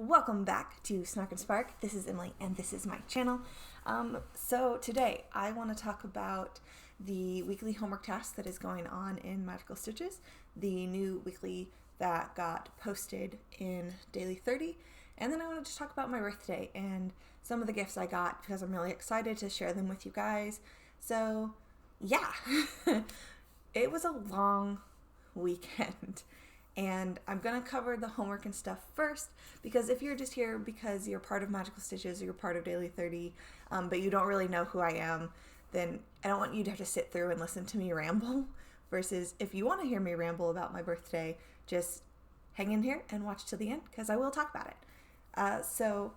welcome back to Snark and Spark. This is Emily and this is my channel. So today I want to talk about the weekly homework task that is going on in Magical Stitches, the new weekly that got posted in Daily 30, and then I want to just talk about my birthday and some of the gifts I got because I'm really excited to share them with you guys. So yeah, it was a long weekend. And I'm going to cover the homework and stuff first, because if you're just here because you're part of Magical Stitches or you're part of Daily 30, but you don't really know who I am, then I don't want you to have to sit through and listen to me ramble, versus if you want to hear me ramble about my birthday, just hang in here and watch till the end, because I will talk about it. So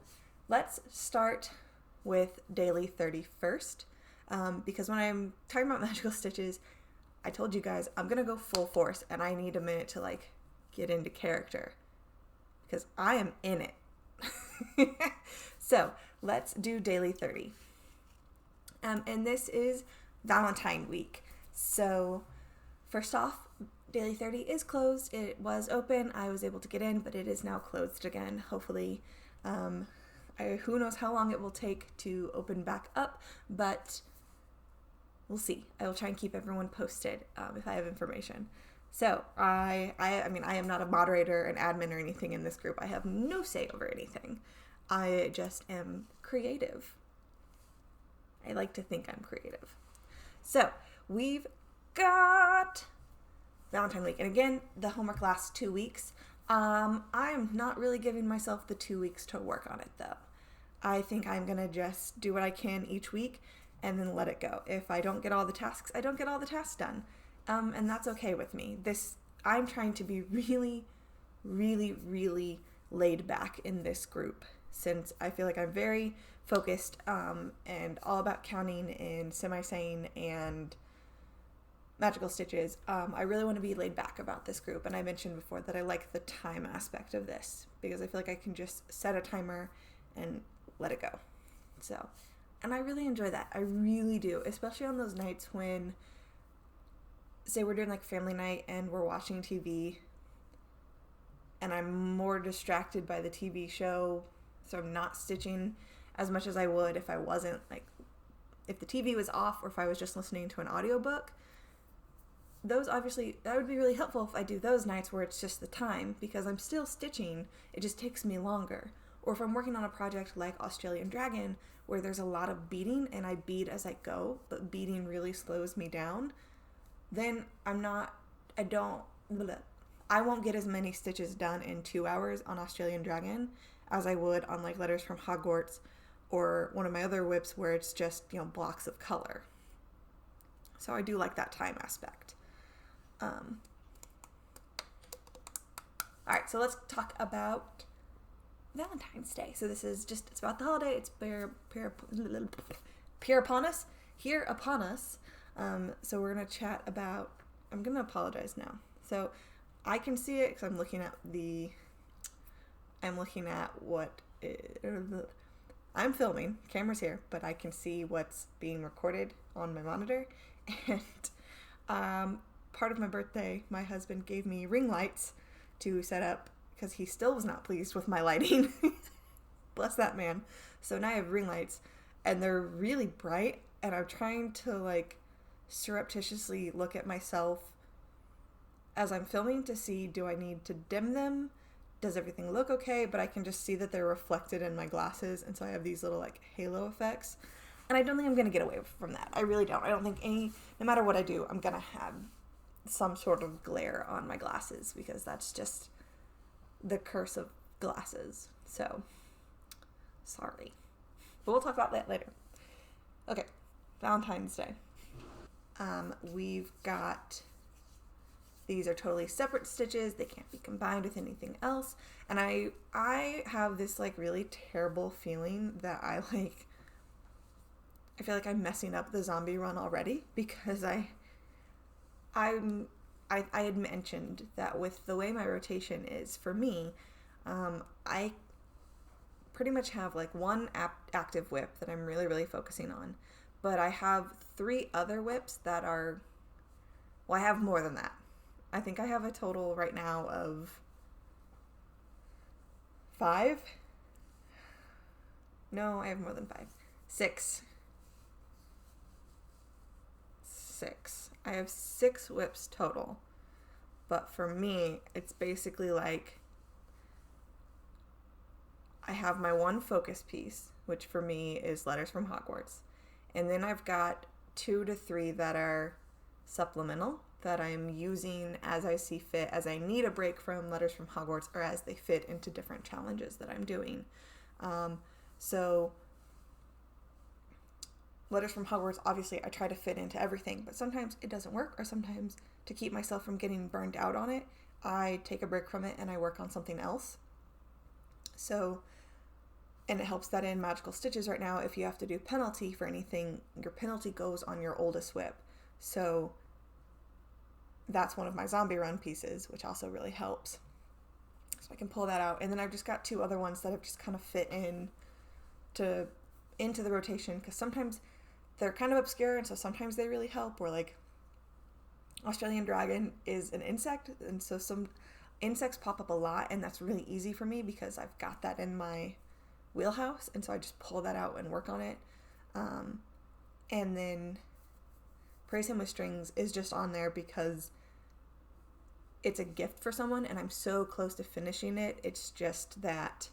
let's start with Daily 30 first, because when I'm talking about Magical Stitches, I told you guys I'm going to go full force, and I need a minute to get into character because I am in it. So let's do Daily 30. And this is Valentine week. So first off, Daily 30 is closed. It was open. I was able to get in, but it is now closed again. Hopefully, who knows how long it will take to open back up, but we'll see. I will try and keep everyone posted if I have information. So I am not a moderator, an admin, or anything in this group. I have no say over anything. I just am creative. I like to think I'm creative. So we've got Valentine week. And again, the homework lasts 2 weeks. I'm not really giving myself the 2 weeks to work on it, though. I think I'm going to just do what I can each week and then let it go. If I don't get all the tasks, I don't get all the tasks done. And that's okay with me. I'm trying to be really, really, really laid back in this group, since I feel like I'm very focused and all about counting and semi-sane and Magical Stitches. I really want to be laid back about this group, and I mentioned before that I like the time aspect of this because I feel like I can just set a timer and let it go. So, and I really enjoy that. I really do, especially on those nights when, say we're doing family night and we're watching TV and I'm more distracted by the TV show, so I'm not stitching as much as I would if I wasn't, if the TV was off or if I was just listening to an audiobook. Those obviously, that would be really helpful if I do those nights where it's just the time, because I'm still stitching, it just takes me longer. Or if I'm working on a project like Australian Dragon where there's a lot of beading and I bead as I go, but beading really slows me down, then I won't get as many stitches done in 2 hours on Australian Dragon as I would on Letters from Hogwarts or one of my other whips where it's just, blocks of color. So I do like that time aspect. Alright, so let's talk about Valentine's Day. So this is it's about the holiday. It's here upon us. So we're going to chat about, I'm going to apologize now. So I can see it because I'm looking at what, I'm filming, camera's here, but I can see what's being recorded on my monitor. And part of my birthday, my husband gave me ring lights to set up because he still was not pleased with my lighting. Bless that man. So now I have ring lights and they're really bright, and I'm trying to surreptitiously look at myself as I'm filming to see, do I need to dim them? Does everything look okay? But I can just see that they're reflected in my glasses, and so I have these little halo effects. And I don't think I'm going to get away from that. I really don't. I don't think no matter what I do, I'm going to have some sort of glare on my glasses, because that's just the curse of glasses. So, sorry. But we'll talk about that later. Okay, Valentine's Day. We've got, these are totally separate stitches. They can't be combined with anything else. And I have this really terrible feeling that I feel like I'm messing up the zombie run already, because I had mentioned that with the way my rotation is for me, I pretty much have one active whip that I'm really, really focusing on. But I have 3 other whips that are, I have more than that. I think I have a total right now of 5 No, I have more than 5. 6. I have 6 whips total. But for me, it's basically like I have my one focus piece, which for me is Letters from Hogwarts. And then I've got 2 to 3 that are supplemental that I'm using as I see fit, as I need a break from Letters from Hogwarts, or as they fit into different challenges that I'm doing. So Letters from Hogwarts, obviously I try to fit into everything, but sometimes it doesn't work, or sometimes to keep myself from getting burned out on it, I take a break from it and I work on something else. So, and it helps that in Magical Stitches right now, if you have to do penalty for anything, your penalty goes on your oldest whip. So that's one of my zombie run pieces, which also really helps. So I can pull that out. And then I've just got 2 other ones that have just kind of fit into the rotation, because sometimes they're kind of obscure, and so sometimes they really help. Or like Australian dragon is an insect, and so some insects pop up a lot, and that's really easy for me because I've got that in my wheelhouse, and so I just pull that out and work on it. And then Praise Him with Strings is just on there because it's a gift for someone, and I'm so close to finishing it. It's just that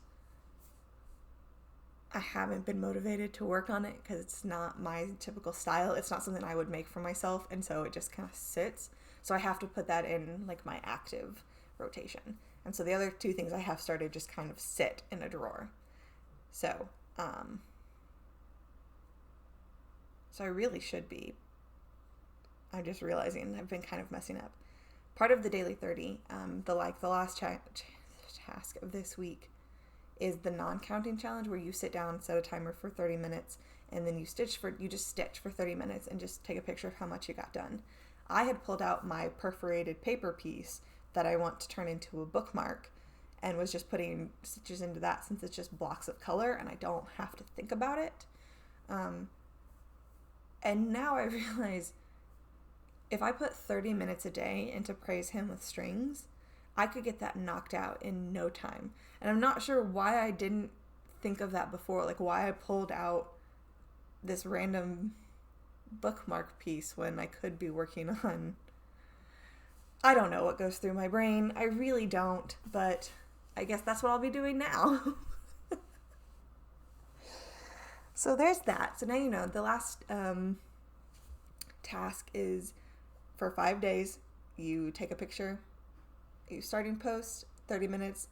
I haven't been motivated to work on it because it's not my typical style. It's not something I would make for myself, and so it just kind of sits. So I have to put that in like my active rotation. And so the other 2 things I have started just kind of sit in a drawer. So, so I really should be. I'm just realizing I've been kind of messing up. Part of the daily 30, the last task of this week is the non-counting challenge, where you sit down, set a timer for 30 minutes, and then you just stitch for 30 minutes and just take a picture of how much you got done. I had pulled out my perforated paper piece that I want to turn into a bookmark, and was just putting stitches into that, since it's just blocks of color and I don't have to think about it. And now I realize if I put 30 minutes a day into Praise Him with Strings, I could get that knocked out in no time. And I'm not sure why I didn't think of that before, like why I pulled out this random bookmark piece when I could be working on... I don't know what goes through my brain. I really don't, but I guess that's what I'll be doing now. So there's that. So now you know the last task is for 5 days. You take a picture, you starting post, 30 minutes,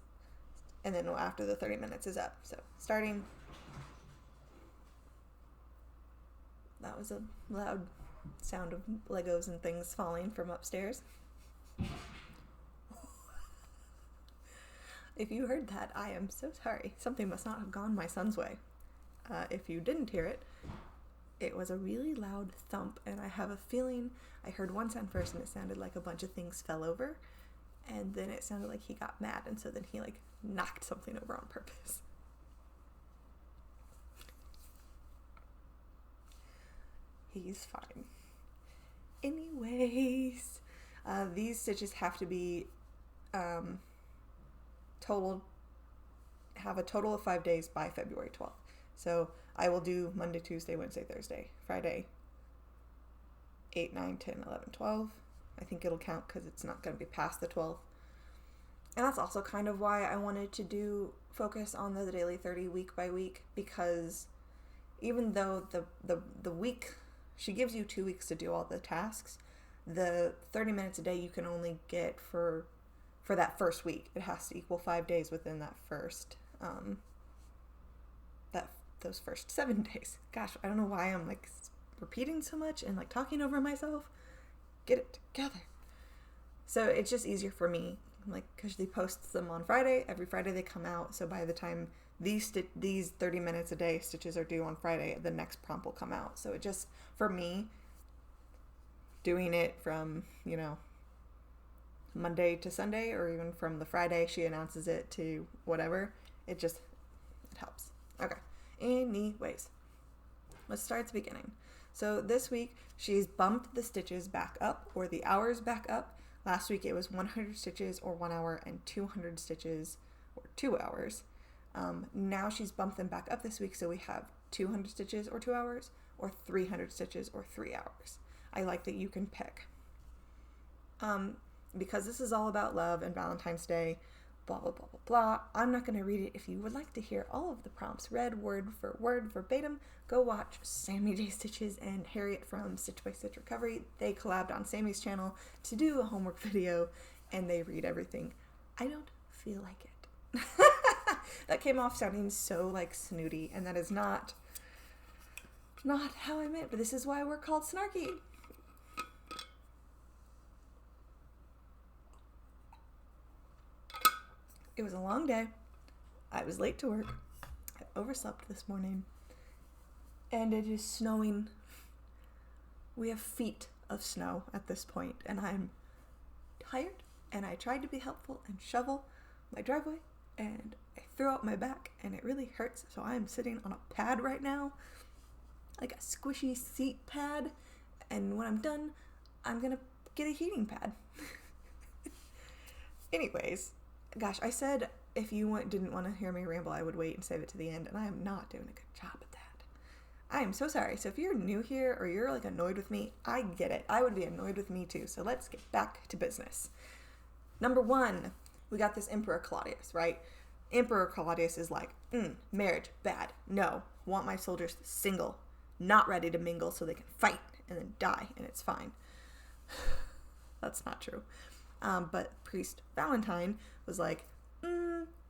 and then after the 30 minutes is up. So starting. That was a loud sound of Legos and things falling from upstairs. If you heard that, I am so sorry. Something must not have gone my son's way. If you didn't hear it, it was a really loud thump, and I have a feeling I heard one sound first and it sounded like a bunch of things fell over, and then it sounded like he got mad, and so then he like knocked something over on purpose. He's fine. Anyways, these stitches have to be have a total of 5 days by February 12th. So I will do Monday, Tuesday, Wednesday, Thursday, Friday, 8, 9, 10, 11, 12. I think it'll count because it's not going to be past the 12th. And that's also kind of why I wanted to focus on the daily 30 week by week, because even though the week, she gives you 2 weeks to do all the tasks, the 30 minutes a day you can only get for that first week. It has to equal 5 days within that first, those first 7 days. Gosh, I don't know why I'm like repeating so much and like talking over myself. Get it together. So it's just easier for me, like, because they post them on Friday. Every Friday they come out. So by the time these 30 minutes a day stitches are due on Friday, the next prompt will come out. So it just, for me, doing it from, Monday to Sunday, or even from the Friday she announces it to whatever, it helps. Okay. Anyways, let's start at the beginning. So this week she's bumped the stitches back up, or the hours back up. Last week it was 100 stitches or 1 hour, and 200 stitches or 2 hours. Now she's bumped them back up this week, so we have 200 stitches or 2 hours, or 300 stitches or 3 hours. I like that you can pick. Because this is all about love and Valentine's Day, blah, blah, blah, blah, blah. I'm not going to read it. If you would like to hear all of the prompts read word for word verbatim, go watch Sammy J. Stitches and Harriet from Stitch by Stitch Recovery. They collabed on Sammy's channel to do a homework video, and they read everything. I don't feel like it. That came off sounding so like snooty, and that is not how I meant, but this is why we're called snarky. It was a long day. I was late to work. I overslept this morning. And it is snowing. We have feet of snow at this point, and I'm tired, and I tried to be helpful and shovel my driveway, and I threw out my back, and it really hurts, so I'm sitting on a pad right now, like a squishy seat pad, and when I'm done, I'm gonna get a heating pad. Anyways, gosh, I said if you didn't want to hear me ramble, I would wait and save it to the end, and I am not doing a good job at that. I am so sorry. So if you're new here or you're like annoyed with me, I get it. I would be annoyed with me too. So let's get back to business. Number 1, we got this Emperor Claudius, right? Emperor Claudius is like, marriage, bad. No, want my soldiers single, not ready to mingle so they can fight and then die, and it's fine. That's not true. But Priest Valentine was like,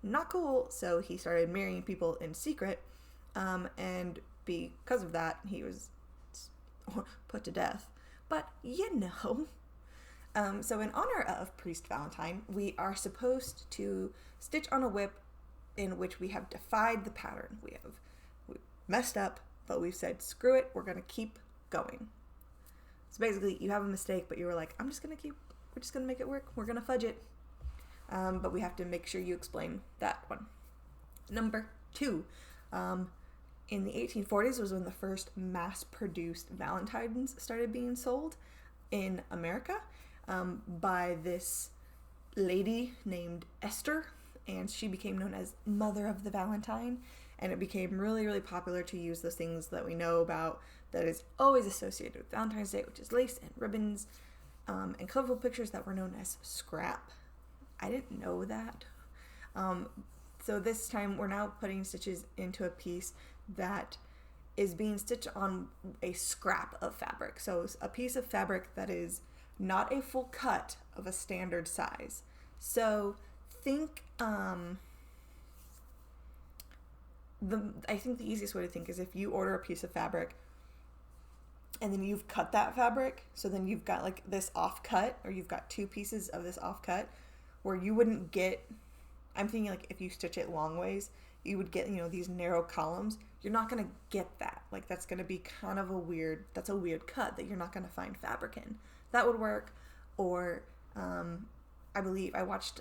not cool. So he started marrying people in secret, and because of that, he was put to death. But so in honor of Priest Valentine, we are supposed to stitch on a whip in which we have defied the pattern. We messed up, but we've said, screw it, we're going to keep going. So basically, you have a mistake, but you were like, we're just going to make it work. We're going to fudge it. But we have to make sure you explain that one. Number 2, in the 1840s was when the first mass-produced Valentines started being sold in America, by this lady named Esther, and she became known as Mother of the Valentine, and it became really, really popular to use those things that we know about that is always associated with Valentine's Day, which is lace and ribbons, and colorful pictures that were known as scrap. I didn't know that. So this time we're now putting stitches into a piece that is being stitched on a scrap of fabric. So a piece of fabric that is not a full cut of a standard size. So think, I think the easiest way to think is if you order a piece of fabric and then you've cut that fabric, so then you've got like this off cut, or you've got 2 pieces of this off cut where you wouldn't get, I'm thinking like if you stitch it long ways, you would get, these narrow columns. You're not going to get that. Like that's going to be kind of a weird cut that you're not going to find fabric in. That would work. Or I believe I watched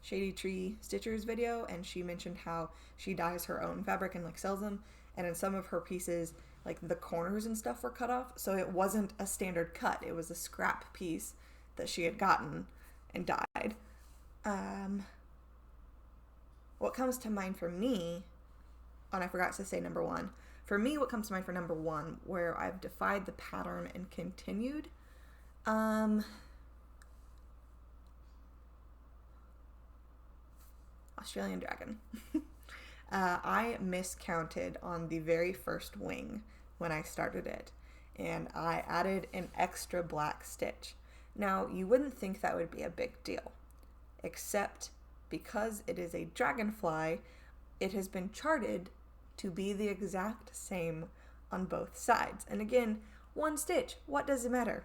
Shady Tree Stitcher's video, and she mentioned how she dyes her own fabric and like sells them. And in some of her pieces, like the corners and stuff were cut off. So it wasn't a standard cut. It was a scrap piece that she had gotten and dyed. What comes to mind for me, and I forgot to say number 1. For me, what comes to mind for number 1, where I've defied the pattern and continued, Australian Dragon. I miscounted on the very first wing when I started it, and I added an extra black stitch. Now, you wouldn't think that would be a big deal, except because it is a dragonfly, it has been charted to be the exact same on both sides. And again, 1 stitch, what does it matter?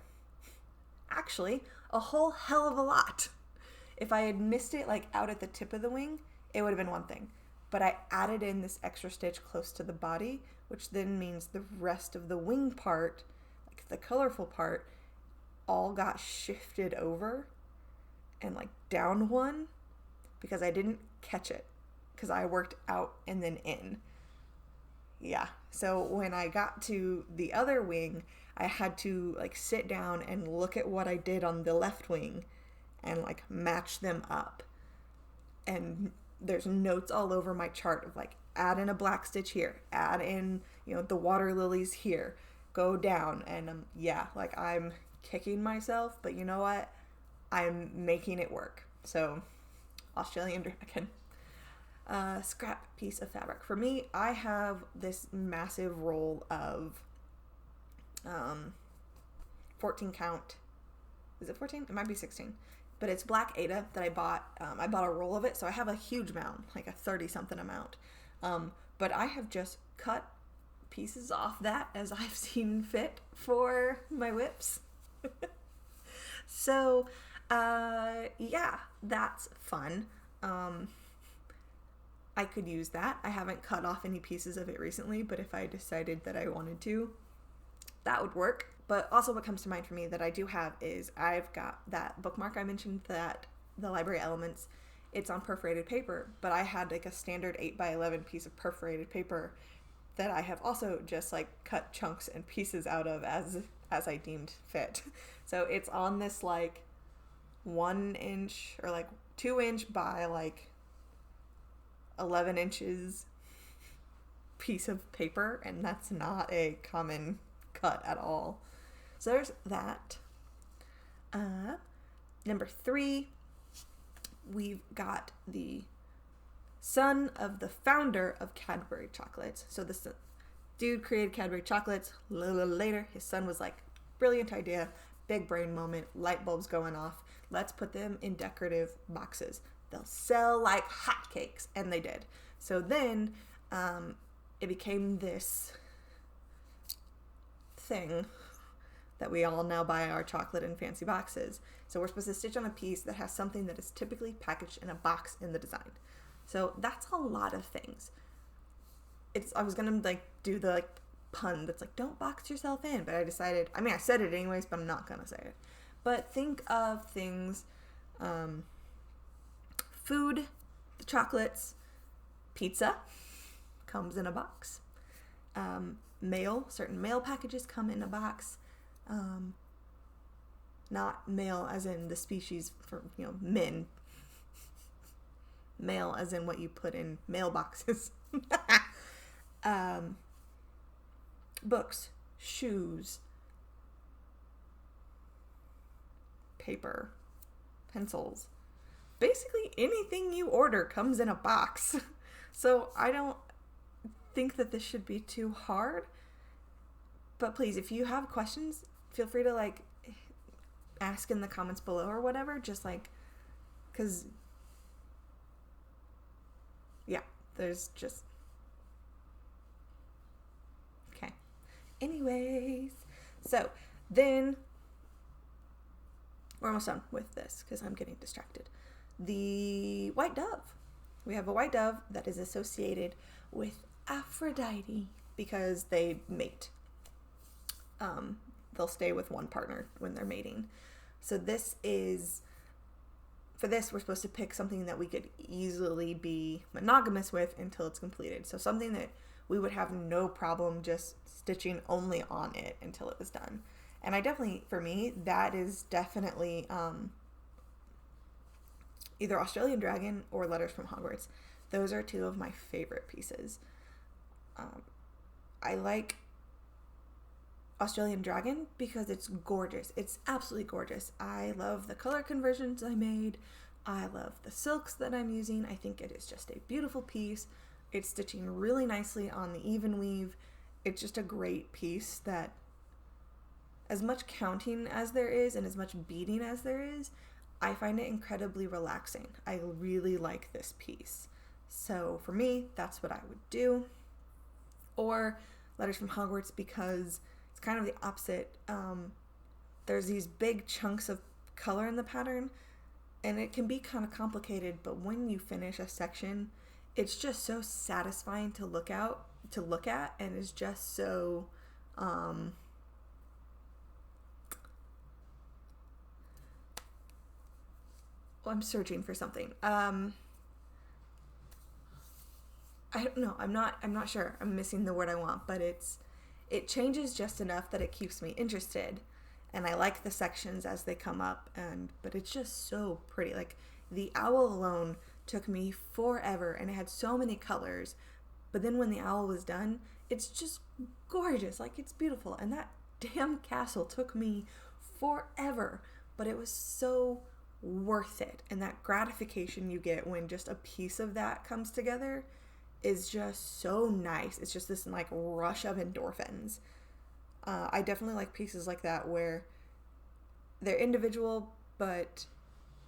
Actually, a whole hell of a lot. If I had missed it like out at the tip of the wing, it would have been one thing. But I added in this extra stitch close to the body, which then means the rest of the wing part, like the colorful part, all got shifted over and like down 1, because I didn't catch it, because I worked out and then in. Yeah, so when I got to the other wing, I had to like sit down and look at what I did on the left wing and like match them up. And there's notes all over my chart of like, add in a black stitch here, add in, the water lilies here, go down. And yeah, like I'm kicking myself, but you know what? I'm making it work. So Australian dragon. Scrap piece of fabric. For me, I have this massive roll of 14 count. Is it 14? It might be 16. But it's black Aida that I bought. I bought a roll of it, so I have a huge amount, like a 30-something amount. But I have just cut pieces off that as I've seen fit for my whips. So, yeah, that's fun. I could use that. I haven't cut off any pieces of it recently, but if I decided that I wanted to, that would work. But also what comes to mind for me that I do have is I've got that bookmark I mentioned, that the Library Elements, it's on perforated paper, but I had like a standard 8x11 piece of perforated paper that I have also just like cut chunks and pieces out of as I deemed fit. So it's on this like 1 inch or like 2 inch by like 11 inches piece of paper, and that's not a common cut at all. So there's that. Number 3, we've got the son of the founder of Cadbury chocolates. So this dude created Cadbury chocolates. A little later, his son was like, brilliant idea, big brain moment, light bulbs going off. Let's put them in decorative boxes. They'll sell like hotcakes, and they did. So then it became this thing that we all now buy our chocolate in fancy boxes. So we're supposed to stitch on a piece that has something that is typically packaged in a box in the design. So that's a lot of things. I was gonna like do the like pun that's like, don't box yourself in, but I decided, I said it anyways, but I'm not gonna say it. But think of things, food, the chocolates, pizza comes in a box. Mail, certain mail packages come in a box. Not mail as in the species for, men. Mail as in what you put in mailboxes. Books, shoes, paper, pencils. Basically anything you order comes in a box. So I don't think that this should be too hard. But please, if you have questions, feel free to like ask in the comments below or whatever. Just like, because yeah, there's just, okay. Anyways, so then we're almost done with this because I'm getting distracted. The white dove. We have a white dove that is associated with Aphrodite because they mate. They'll stay with one partner when they're mating. So for this, we're supposed to pick something that we could easily be monogamous with until it's completed. So something that we would have no problem just stitching only on it until it was done. And for me, that is definitely either Australian Dragon or Letters from Hogwarts. Those are two of my favorite pieces. I like Australian Dragon because it's gorgeous. It's absolutely gorgeous. I love the color conversions I made. I love the silks that I'm using. I think it is just a beautiful piece. It's stitching really nicely on the even weave. It's just a great piece that, as much counting as there is and as much beading as there is, I find it incredibly relaxing. I really like this piece. So for me, that's what I would do. Or Letters from Hogwarts because it's kind of the opposite. There's these big chunks of color in the pattern, and it can be kind of complicated, but when you finish a section, it's just so satisfying to look at, and it's just so I'm searching for something. I don't know. I'm not sure. I'm missing the word I want, but it changes just enough that it keeps me interested, and I like the sections as they come up, but it's just so pretty. Like the owl alone took me forever, and it had so many colors. But then when the owl was done, it's just gorgeous. Like, it's beautiful. And that damn castle took me forever, but it was so worth it. And that gratification you get when just a piece of that comes together is just so nice. It's just this like rush of endorphins. I definitely like pieces like that where they're individual, but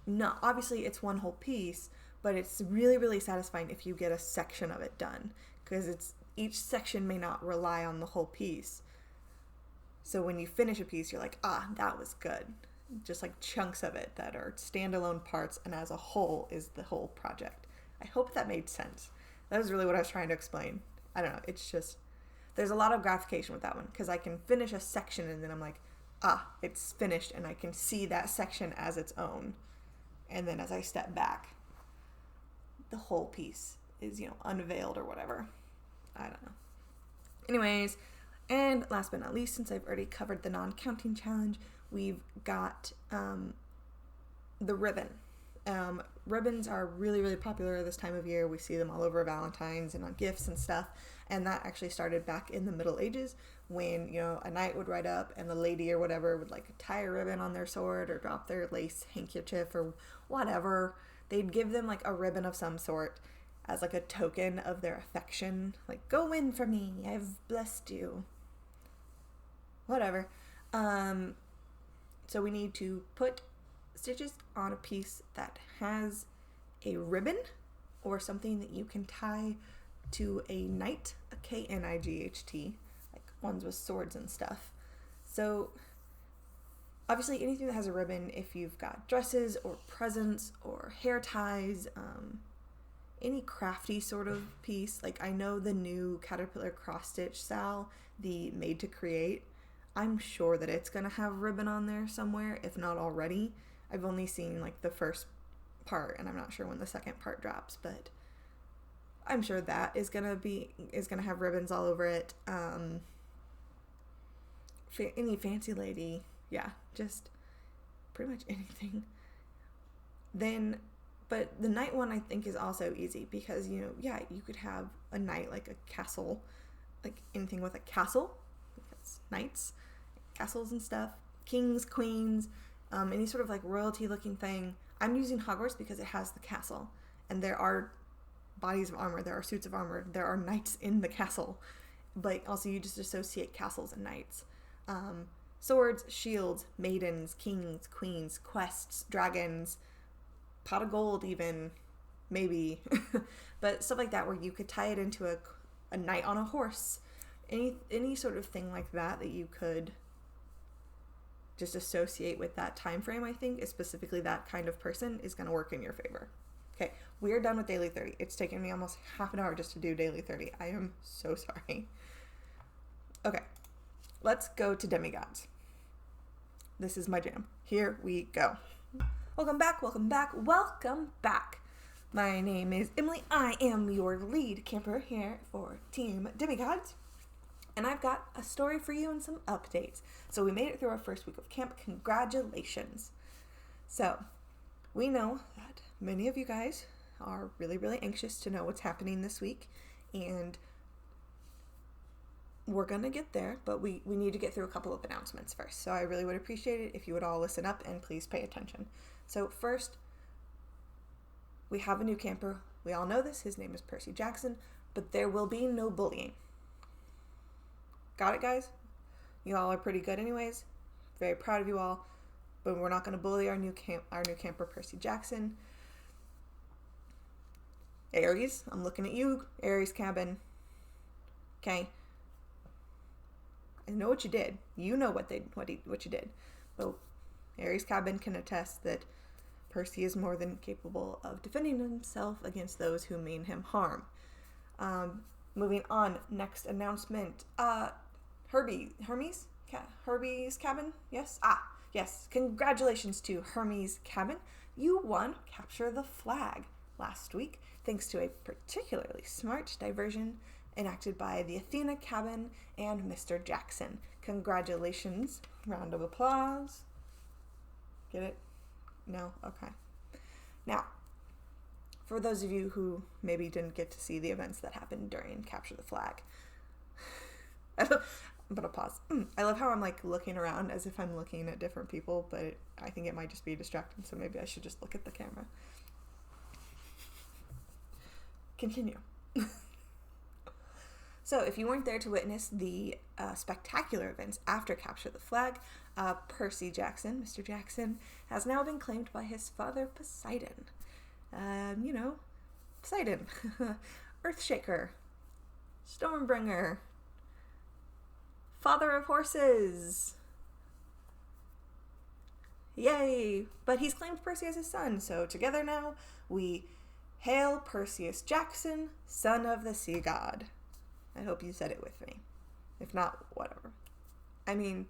no, obviously it's one whole piece, but it's really, really satisfying if you get a section of it done, because each section may not rely on the whole piece. So when you finish a piece, you're like, that was good. Just like chunks of it that are standalone parts, and as a whole is the whole project. I hope that made sense. That was really what I was trying to explain. I don't know. It's just, there's a lot of gratification with that one, because I can finish a section and then I'm like, it's finished, and I can see that section as its own. And then as I step back, the whole piece is, unveiled or whatever. I don't know. Anyways, and last but not least, since I've already covered the non-counting challenge, we've got the ribbon. Ribbons are really, really popular this time of year. We see them all over Valentine's and on gifts and stuff. And that actually started back in the Middle Ages when, a knight would ride up and the lady or whatever would like tie a ribbon on their sword or drop their lace handkerchief or whatever. They'd give them like a ribbon of some sort as like a token of their affection. Like, go win for me. I've blessed you. Whatever. So we need to put stitches on a piece that has a ribbon or something that you can tie to a knight, a Knight, like ones with swords and stuff. So obviously anything that has a ribbon, if you've got dresses or presents or hair ties, any crafty sort of piece, like I know the new Caterpillar cross stitch Sal, the made to create, I'm sure that it's going to have ribbon on there somewhere, if not already. I've only seen like the first part, and I'm not sure when the second part drops, but I'm sure that is gonna have ribbons all over it. Any fancy lady, yeah, just pretty much anything. Then, but the knight one I think is also easy because you could have a knight like a castle, like anything with a castle, because knights, castles and stuff, kings, queens, any sort of like royalty looking thing. I'm using Hogwarts because it has the castle, and there are bodies of armor, there are suits of armor, there are knights in the castle, but also you just associate castles and knights. Swords, shields, maidens, kings, queens, quests, dragons, pot of gold even, maybe, but stuff like that where you could tie it into a knight on a horse, any sort of thing like that you could just associate with that time frame. I think is specifically that kind of person is going to work in your favor. Okay, we are done with Daily 30. It's taken me almost half an hour just to do Daily 30. I am so sorry. Okay, let's go to demigods. This is my jam. Here we go. Welcome back, welcome back, welcome back. My name is Emily. I am your lead camper here for Team Demigods. And I've got a story for you and some updates. So we made it through our first week of camp. Congratulations. So we know that many of you guys are really, really anxious to know what's happening this week. And we're going to get there, but we need to get through a couple of announcements first. So I really would appreciate it if you would all listen up and please pay attention. So first, we have a new camper. We all know this. His name is Percy Jackson, but there will be no bullying. Got it, guys? You all are pretty good anyways. Very proud of you all. But we're not going to bully our new camper, Percy Jackson. Aries, I'm looking at you, Aries cabin. Okay. I know what you did. You know what you did. Well, Aries cabin can attest that Percy is more than capable of defending himself against those who mean him harm. Moving on, next announcement. Hermes cabin? Yes? Yes. Congratulations to Hermes cabin. You won Capture the Flag last week, thanks to a particularly smart diversion enacted by the Athena cabin and Mr. Jackson. Congratulations. Round of applause. Get it? No? Okay. Now, for those of you who maybe didn't get to see the events that happened during Capture the Flag. I'm gonna pause. I love how I'm like looking around as if I'm looking at different people, but I think it might just be distracting, so maybe I should just look at the camera. Continue. So if you weren't there to witness the spectacular events after Capture the Flag, Percy Jackson, Mr. Jackson, has now been claimed by his father Poseidon. Poseidon, Earthshaker, Stormbringer, Father of Horses. Yay! But he's claimed Percy as his son, so together now we hail Perseus Jackson, son of the sea god. I hope you said it with me. If not, whatever. I mean,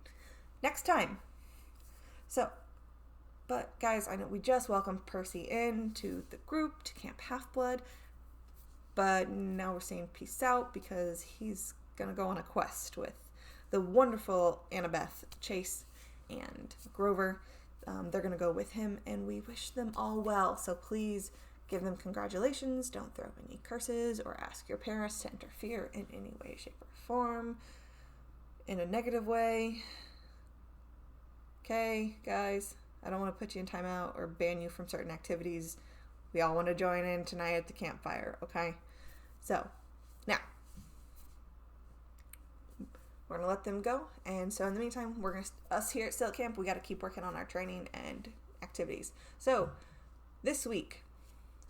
next time. So, but guys, I know we just welcomed Percy into the group to Camp Half-Blood, but now we're saying peace out because he's gonna go on a quest with the wonderful Annabeth, Chase, and Grover. They're gonna go with him, and we wish them all well, so please give them congratulations, don't throw any curses, or ask your parents to interfere in any way, shape, or form, in a negative way. Okay, guys, I don't want to put you in timeout or ban you from certain activities. We all want to join in tonight at the campfire, okay? So, now, we're going to let them go, and so in the meantime, us here at Still at Camp, we got to keep working on our training and activities. So, this week,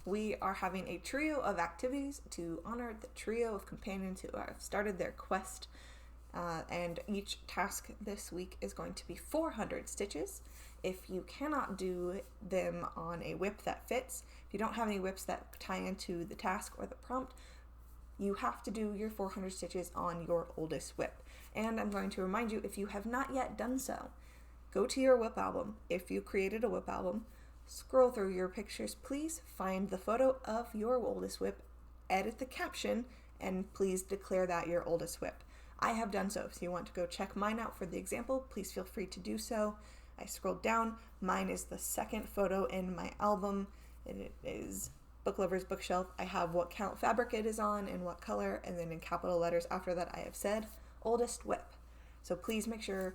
we are having a trio of activities to honor the trio of companions who have started their quest, and each task this week is going to be 400 stitches. If you cannot do them on a whip that fits, if you don't have any whips that tie into the task or the prompt, you have to do your 400 stitches on your oldest whip. And I'm going to remind you, if you have not yet done so, go to your whip album. If you created a whip album, scroll through your pictures, please find the photo of your oldest whip, edit the caption, and please declare that your oldest whip. I have done so. If you want to go check mine out for the example, please feel free to do so. I scrolled down. Mine is the second photo in my album, and it is Book Lover's Bookshelf. I have what count fabric it is on and what color, and then in capital letters after that I have said oldest whip. So please make sure,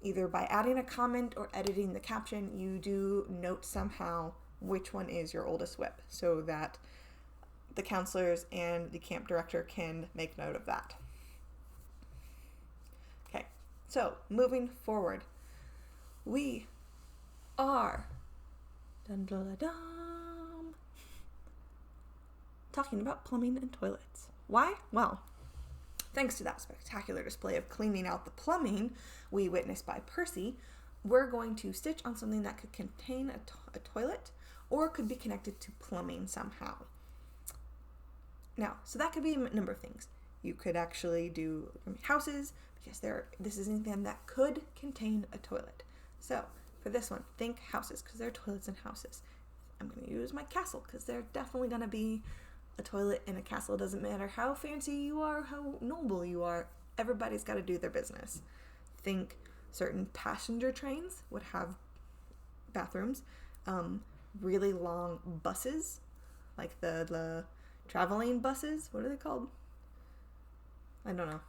either by adding a comment or editing the caption, you do note somehow which one is your oldest whip so that the counselors and the camp director can make note of that. Okay, so moving forward, we are talking about plumbing and toilets. Why? Well, thanks to that spectacular display of cleaning out the plumbing we witnessed by Percy, we're going to stitch on something that could contain a toilet or could be connected to plumbing somehow. Now, so that could be a number of things. You could actually do houses, because this is anything that could contain a toilet. So, for this one, think houses, because there are toilets in houses. I'm going to use my castle, because there's definitely going to be a toilet in a castle. It doesn't matter how fancy you are, how noble you are, everybody's got to do their business. Think certain passenger trains would have bathrooms. Really long buses, like the traveling buses, what are they called? I don't know.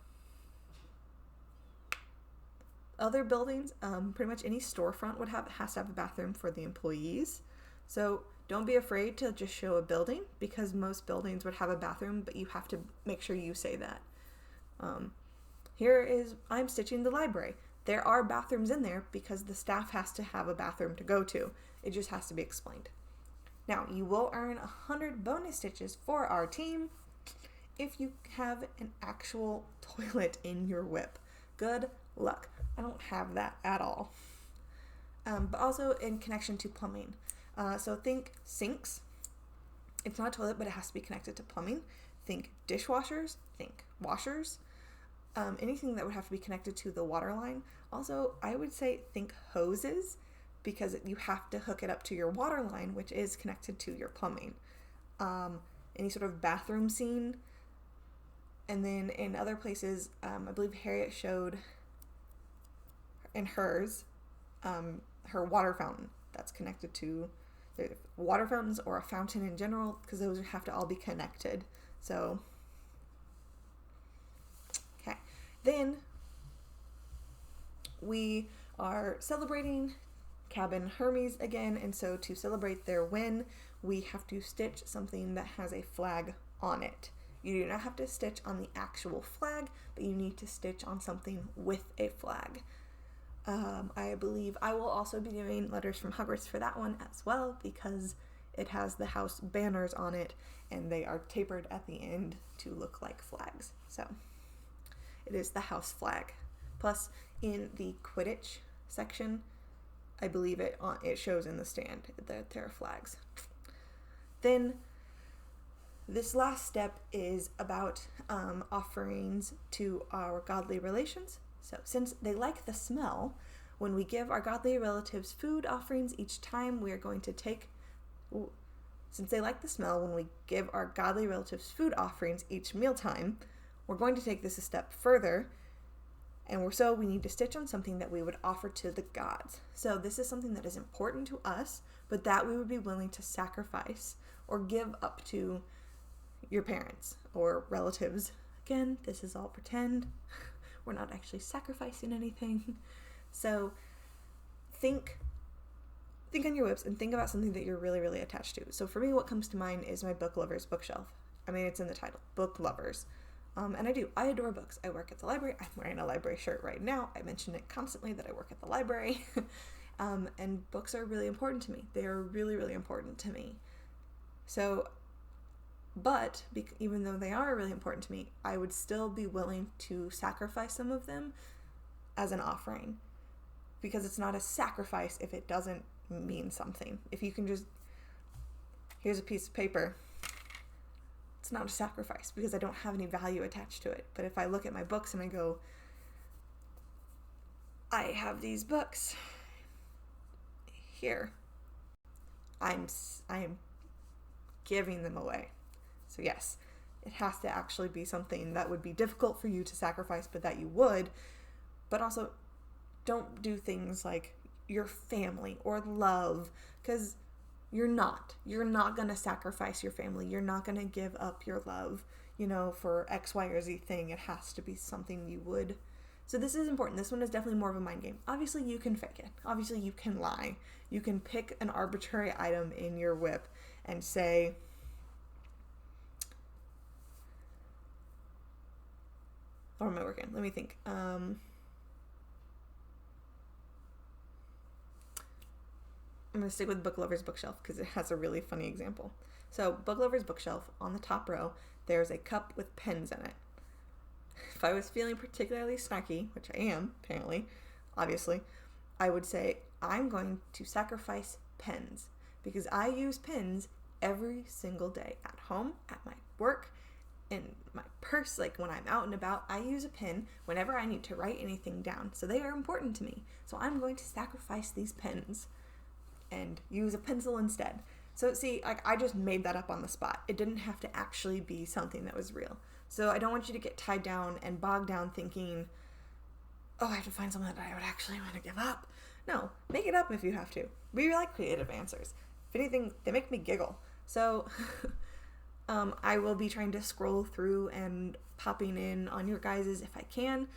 Other buildings, pretty much any storefront has to have a bathroom for the employees. So don't be afraid to just show a building, because most buildings would have a bathroom, but you have to make sure you say that. I'm stitching the library. There are bathrooms in there because the staff has to have a bathroom to go to. It just has to be explained. Now, you will earn 100 bonus stitches for our team if you have an actual toilet in your whip. Good luck. I don't have that at all. But also in connection to plumbing. So think sinks. It's not a toilet, but it has to be connected to plumbing. Think dishwashers. Think washers. Anything that would have to be connected to the water line. Also, I would say think hoses, because you have to hook it up to your water line, which is connected to your plumbing. Any sort of bathroom scene. And then in other places, I believe Harriet showed in hers, her water fountain that's connected to water fountains or a fountain in general, because those have to all be connected. So, okay. Then we are celebrating Cabin Hermes again, and so to celebrate their win, we have to stitch something that has a flag on it. You do not have to stitch on the actual flag, but you need to stitch on something with a flag. I believe I will also be doing letters from Hogwarts for that one as well, because it has the house banners on it and they are tapered at the end to look like flags. So it is the house flag. Plus, in the Quidditch section, I believe it shows in the stand that there are flags. Then this last step is about offerings to our godly relations. So since they like the smell, when we give our godly relatives food offerings each time, we are going to take, since they like the smell, when we give our godly relatives food offerings each mealtime, we're going to take this a step further, and we need to stitch on something that we would offer to the gods. So this is something that is important to us, but that we would be willing to sacrifice or give up to your parents or relatives. Again, this is all pretend. We're not actually sacrificing anything. So think on your whips and think about something that you're really, really attached to. So for me, what comes to mind is my book lovers bookshelf. I mean, it's in the title, book lovers. And I adore books. I work at the library. I'm wearing a library shirt right now. I mention it constantly that I work at the library. And books are really important to me. They are really, really important to me. So, but even though they are really important to me, I would still be willing to sacrifice some of them as an offering, because it's not a sacrifice if it doesn't mean something. If you can just, here's a piece of paper, it's not a sacrifice because I don't have any value attached to it. But if I look at my books and I go, I have these books here, I am giving them away. So yes, it has to actually be something that would be difficult for you to sacrifice, but that you would. But also, don't do things like your family or love, because you're not going to sacrifice your family. You're not going to give up your love, for X, Y, or Z thing. It has to be something you would. So this is important. This one is definitely more of a mind game. Obviously, you can fake it. Obviously, you can lie. You can pick an arbitrary item in your whip and say, what am I working? Let me think. I'm going to stick with Book Lover's Bookshelf because it has a really funny example. So, Book Lover's Bookshelf, on the top row, there's a cup with pens in it. If I was feeling particularly snarky, which I am, apparently, obviously, I would say, I'm going to sacrifice pens because I use pens every single day at home, at my work, in my purse, like when I'm out and about. I use a pen whenever I need to write anything down. So they are important to me. So I'm going to sacrifice these pens and use a pencil instead. So see, I just made that up on the spot. It didn't have to actually be something that was real. So I don't want you to get tied down and bogged down thinking, oh, I have to find something that I would actually want to give up. No, make it up if you have to. We like creative answers. If anything, they make me giggle. So I will be trying to scroll through and popping in on your guys's if I can,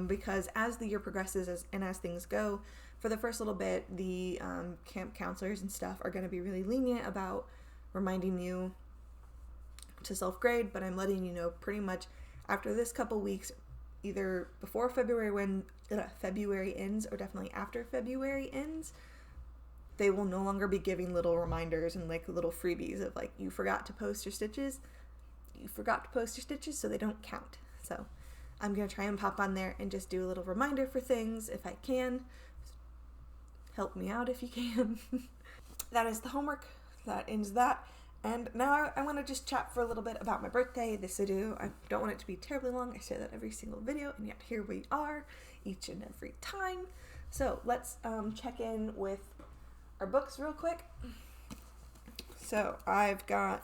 because as the year progresses and as things go, for the first little bit, the camp counselors and stuff are going to be really lenient about reminding you to self-grade, but I'm letting you know pretty much after this couple weeks, either before February ends or definitely after February ends, they will no longer be giving little reminders and like little freebies of like, you forgot to post your stitches, so they don't count. So I'm going to try and pop on there and just do a little reminder for things if I can. Help me out if you can. That is the homework. That ends that. And now I want to just chat for a little bit about my birthday. This I do. I don't want it to be terribly long. I say that every single video, and yet here we are each and every time. So let's check in with our books real quick. So I've got,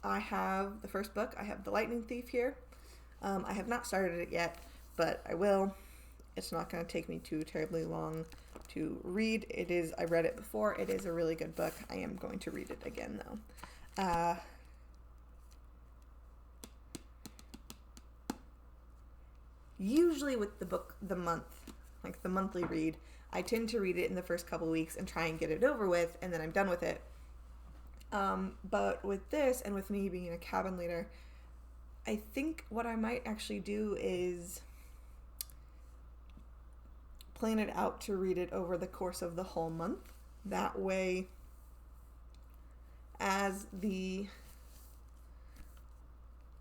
I have the first book. I have The Lightning Thief here. I have not started it yet, but I will. It's not going to take me too terribly long to read. I read it before. It is a really good book. I am going to read it again, though. Usually with the monthly read, I tend to read it in the first couple weeks and try and get it over with, and then I'm done with it. But with this, and with me being a cabin leader, I think what I might actually do is plan it out to read it over the course of the whole month. That way, as the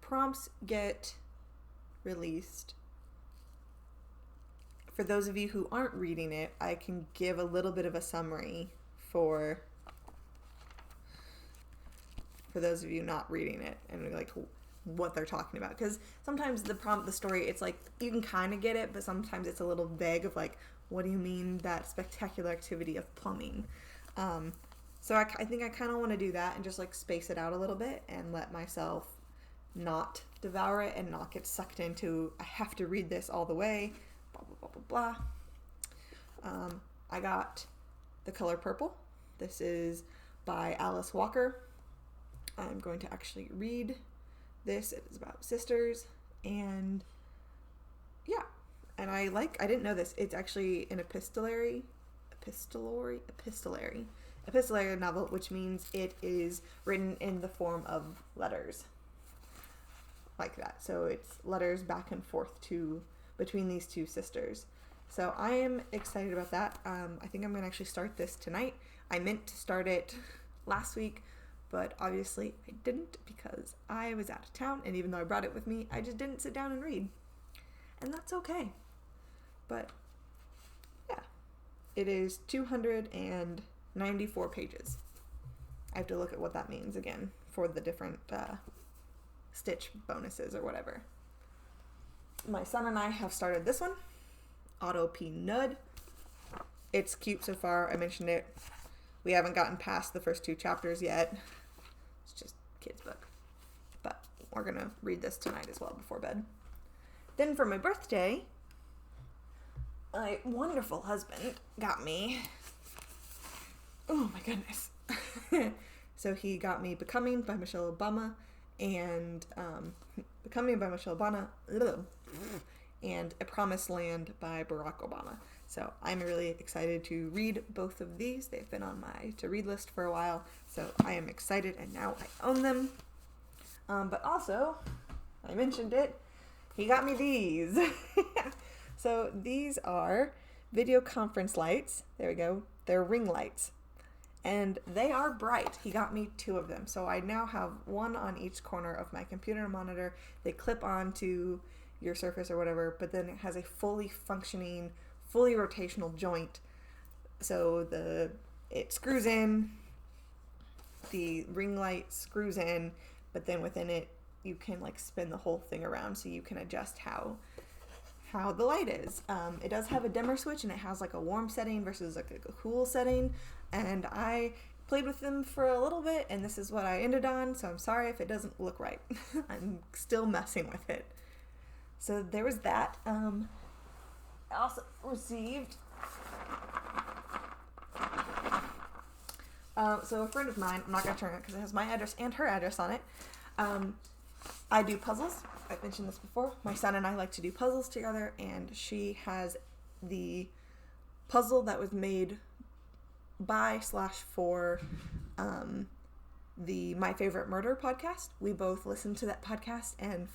prompts get released, for those of you who aren't reading it, I can give a little bit of a summary for those of you not reading it and like what they're talking about. Because sometimes the story, it's like you can kind of get it, but sometimes it's a little vague of like, what do you mean that spectacular activity of plumbing? So I think I kind of want to do that and just like space it out a little bit and let myself not devour it and not get sucked into, I have to read this all the way, blah, blah, blah, blah, blah. I got The Color Purple. This is by Alice Walker. I'm going to actually read this. It is about sisters, and yeah, and I didn't know this. It's actually an epistolary novel, which means it is written in the form of letters like that. So it's letters back and forth between these two sisters. So I am excited about that. I think I'm going to actually start this tonight. I meant to start it last week, but obviously I didn't because I was out of town, and even though I brought it with me, I just didn't sit down and read. And that's okay. But yeah, it is 294 pages. I have to look at what that means again for the different stitch bonuses or whatever. My son and I have started this one, Otto P. Nud. It's cute so far. I mentioned it. We haven't gotten past the first 2 chapters yet. It's just a kid's book. But we're going to read this tonight as well before bed. Then for my birthday, my wonderful husband got me, oh my goodness. So he got me Becoming by Michelle Obama and and A Promised Land by Barack Obama. So I'm really excited to read both of these. They've been on my to-read list for a while, so I am excited, and now I own them. But also, I mentioned it, he got me these. So these are video conference lights. There we go. They're ring lights. And they are bright. He got me 2 of them. So I now have 1 on each corner of my computer monitor. They clip onto your Surface or whatever, but then it has a fully functioning, fully rotational joint. So it screws in, the ring light screws in, but then within it you can like spin the whole thing around so you can adjust how the light is. It does have a dimmer switch, and it has like a warm setting versus like a cool setting, and I played with them for a little bit, and this is what I ended on, so I'm sorry if it doesn't look right. I'm still messing with it. So there was that. I also received so a friend of mine, I'm not going to turn it because it has my address and her address on it. I do puzzles. I've mentioned this before. My son and I like to do puzzles together, and she has the puzzle that was made by/for the My Favorite Murder podcast. We both listen to that podcast and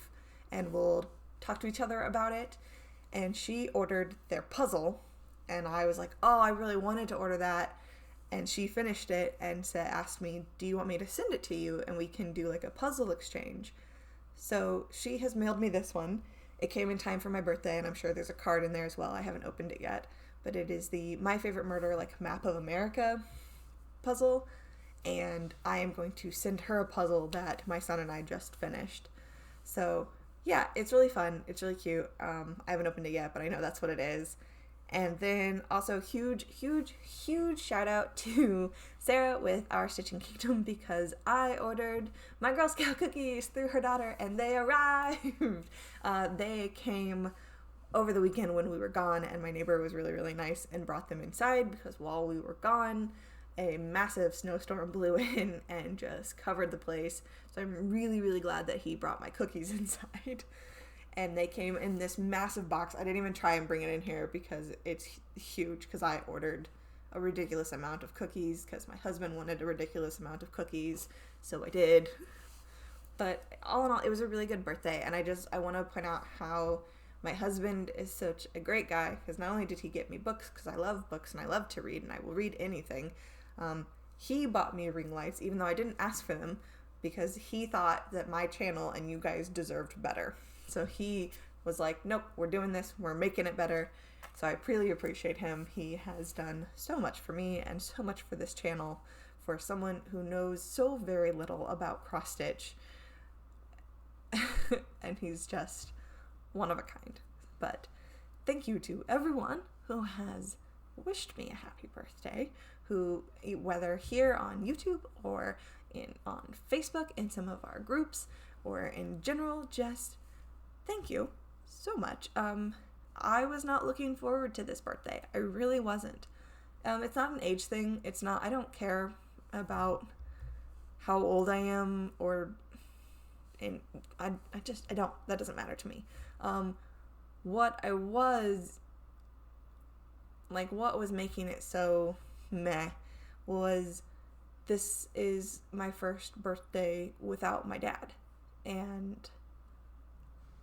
we'll talk to each other about it. And she ordered their puzzle, and I was like, oh, I really wanted to order that. And she finished it and asked me, do you want me to send it to you and we can do like a puzzle exchange? So she has mailed me this one. It came in time for my birthday, and I'm sure there's a card in there as well. I haven't opened it yet, but it is the My Favorite Murder like Map of America puzzle, and I am going to send her a puzzle that my son and I just finished. So yeah, it's really fun. It's really cute. I haven't opened it yet, but I know that's what it is. And then also huge shout out to Sarah with Our Stitching Kingdom, because I ordered my Girl Scout cookies through her daughter, and they arrived. They came over the weekend when we were gone, and my neighbor was really, really nice and brought them inside because while we were gone, a massive snowstorm blew in and just covered the place. So I'm really, really glad that he brought my cookies inside. And they came in this massive box. I didn't even try and bring it in here because it's huge, because I ordered a ridiculous amount of cookies because my husband wanted a ridiculous amount of cookies, so I did. But all in all, it was a really good birthday, and I want to point out how my husband is such a great guy, because not only did he get me books, because I love books and I love to read and I will read anything, he bought me ring lights, even though I didn't ask for them, because he thought that my channel and you guys deserved better. So he was like, nope, we're doing this, we're making it better. So I really appreciate him. He has done so much for me and so much for this channel, for someone who knows so very little about cross stitch. And he's just one of a kind. But thank you to everyone who has wished me a happy birthday, who, whether here on YouTube or on Facebook in some of our groups, or in general, just thank you so much. I was not looking forward to this birthday. I really wasn't. It's not an age thing. I don't care about how old I am, that doesn't matter to me. What was making it so meh was, this is my first birthday without my dad. And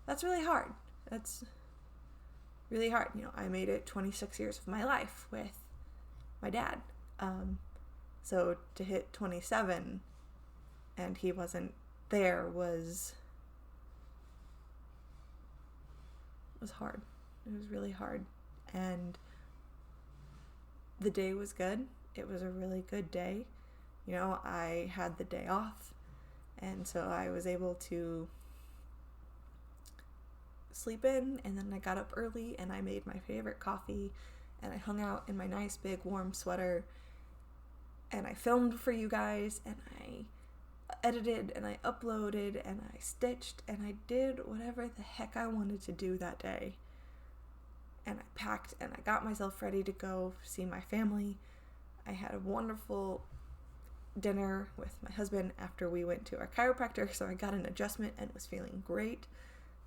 that's really hard. That's really hard. I made it 26 years of my life with my dad. So to hit 27 and he wasn't there was hard. It was really hard. And the day was good. It was a really good day. I had the day off, and so I was able to sleep in, and then I got up early and I made my favorite coffee, and I hung out in my nice big warm sweater, and I filmed for you guys, and I edited and I uploaded and I stitched and I did whatever the heck I wanted to do that day. And I packed and I got myself ready to go see my family. I had a wonderful dinner with my husband after we went to our chiropractor, so I got an adjustment and was feeling great.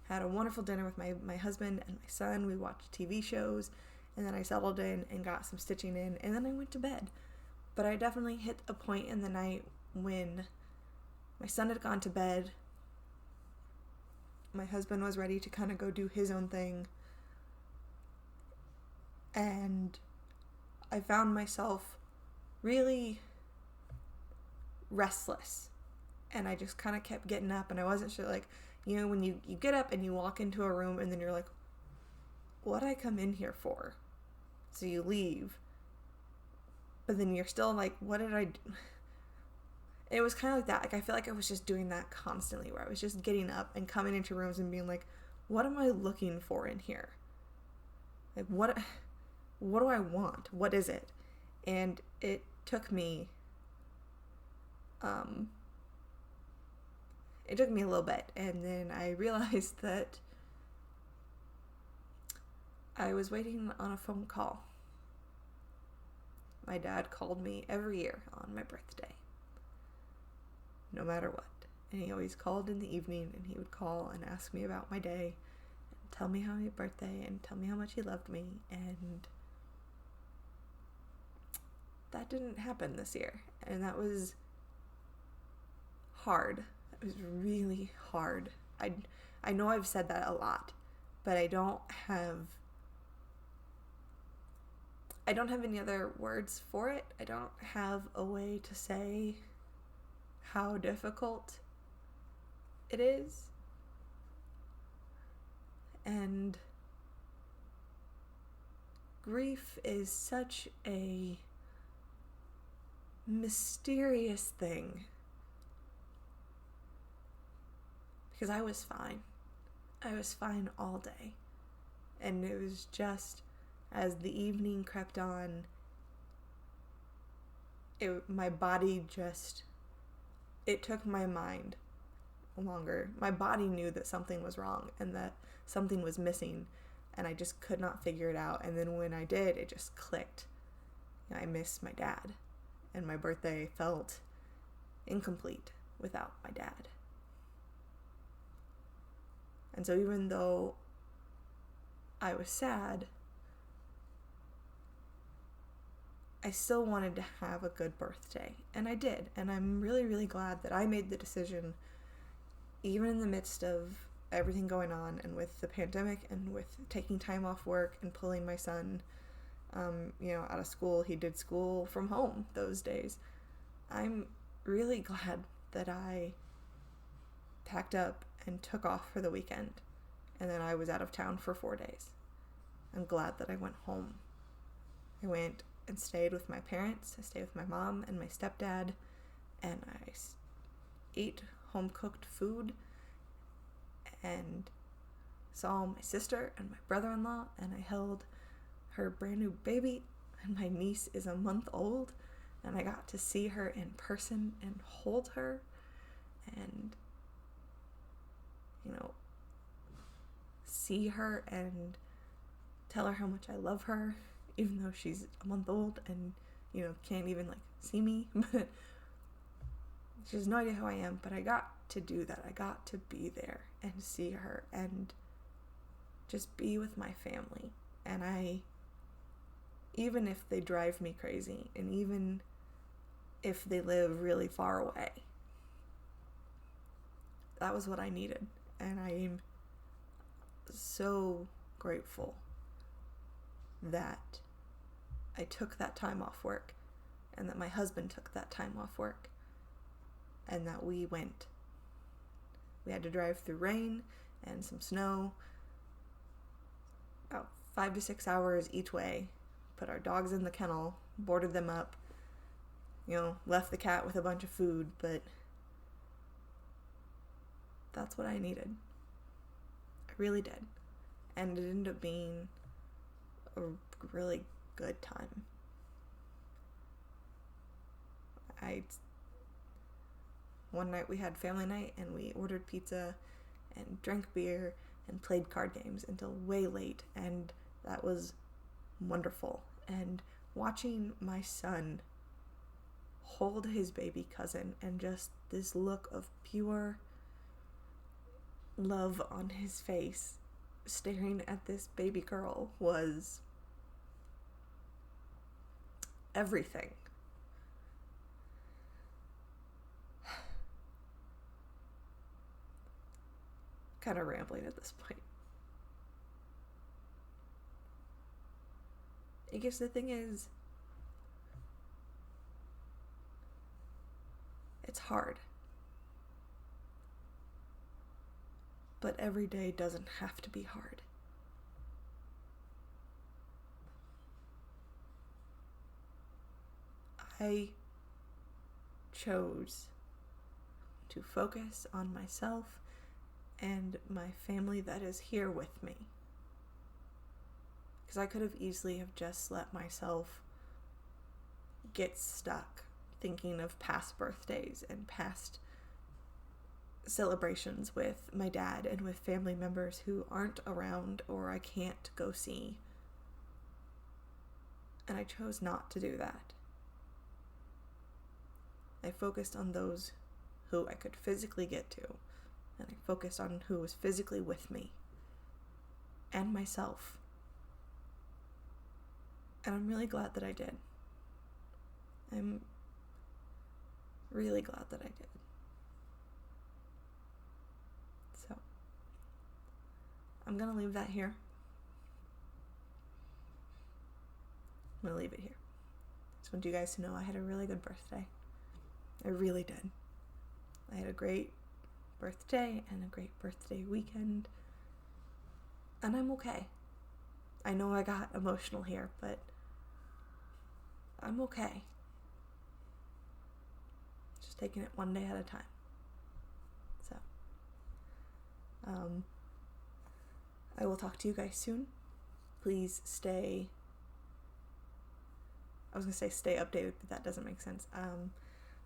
Had a wonderful dinner with my husband and my son. We watched TV shows, and then I settled in and got some stitching in, and then I went to bed. But I definitely hit a point in the night when my son had gone to bed. My husband was ready to kind of go do his own thing. And I found myself really restless. And I just kind of kept getting up, and I wasn't sure, when you get up and you walk into a room and then you're like, what'd I come in here for? So you leave. But then you're still like, what did I do? It was kind of like that. I feel like I was just doing that constantly, where I was just getting up and coming into rooms and being like, what am I looking for in here? What do I want? What is it? And it took me a little bit, and then I realized that I was waiting on a phone call. My dad called me every year on my birthday, no matter what. And he always called in the evening, and he would call and ask me about my day and tell me how my birthday and tell me how much he loved me. And that didn't happen this year, and that was hard. It was really hard. I know I've said that a lot, but I don't have any other words for it. I don't have a way to say how difficult it is. And grief is such a mysterious thing. Because I was fine. I was fine all day. And it was just, as the evening crept on, my body just, it took my mind longer. My body knew that something was wrong and that something was missing, and I just could not figure it out. And then when I did, it just clicked. I miss my dad, and my birthday felt incomplete without my dad. And so even though I was sad, I still wanted to have a good birthday, and I did. And I'm really, really glad that I made the decision, even in the midst of everything going on, and with the pandemic, and with taking time off work and pulling my son out of school. He did school from home those days. I'm really glad that I packed up and took off for the weekend, and then I was out of town for 4 days. I'm glad that I went home. I went and stayed with my parents. I stayed with my mom and my stepdad, and I ate home-cooked food and saw my sister and my brother-in-law, and I held her brand new baby, and my niece is a month old, and I got to see her in person and hold her and see her and tell her how much I love her, even though she's a month old and can't even see me. But she has no idea who I am. But I got to do that. I got to be there and see her and just be with my family. And even if they drive me crazy, and even if they live really far away, that was what I needed. And I am so grateful that I took that time off work, and that my husband took that time off work, and that we went. We had to drive through rain and some snow, about 5 to 6 hours each way, put our dogs in the kennel, boarded them up, left the cat with a bunch of food, but that's what I needed. I really did. And it ended up being a really good time. One night we had family night, and we ordered pizza and drank beer and played card games until way late, and that was wonderful. And watching my son hold his baby cousin, and just this look of pure love on his face, staring at this baby girl, was everything. Kind of rambling at this point. I guess the thing is, it's hard. But every day doesn't have to be hard. I chose to focus on myself and my family that is here with me. Because I could have easily have just let myself get stuck thinking of past birthdays and past celebrations with my dad and with family members who aren't around or I can't go see. And I chose not to do that. I focused on those who I could physically get to, and I focused on who was physically with me and myself. And I'm really glad that I did. I'm really glad that I did. So, I'm gonna leave that here. I'm gonna leave it here. Just want you guys to know I had a really good birthday. I really did. I had a great birthday and a great birthday weekend. And I'm okay. I know I got emotional here, but I'm okay. Just taking it one day at a time. So, I will talk to you guys soon. Please stay, I was going to say stay updated, but that doesn't make sense.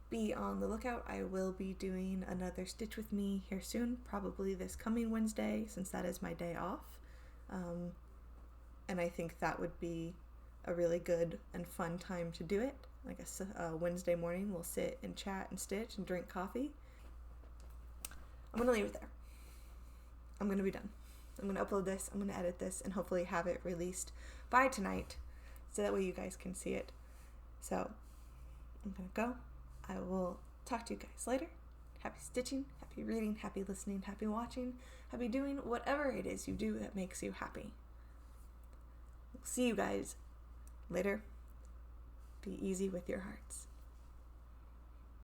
Be on the lookout. I will be doing another Stitch with Me here soon, probably this coming Wednesday, since that is my day off. And I think that would be a really good and fun time to do it. Like a Wednesday morning, we'll sit and chat and stitch and drink coffee. I'm going to leave it there. I'm going to be done. I'm going to upload this, I'm going to edit this, and hopefully have it released by tonight so that way you guys can see it. So I'm going to go. I will talk to you guys later. Happy stitching, happy reading, happy listening, happy watching, happy doing whatever it is you do that makes you happy. See you guys later. Be easy with your hearts.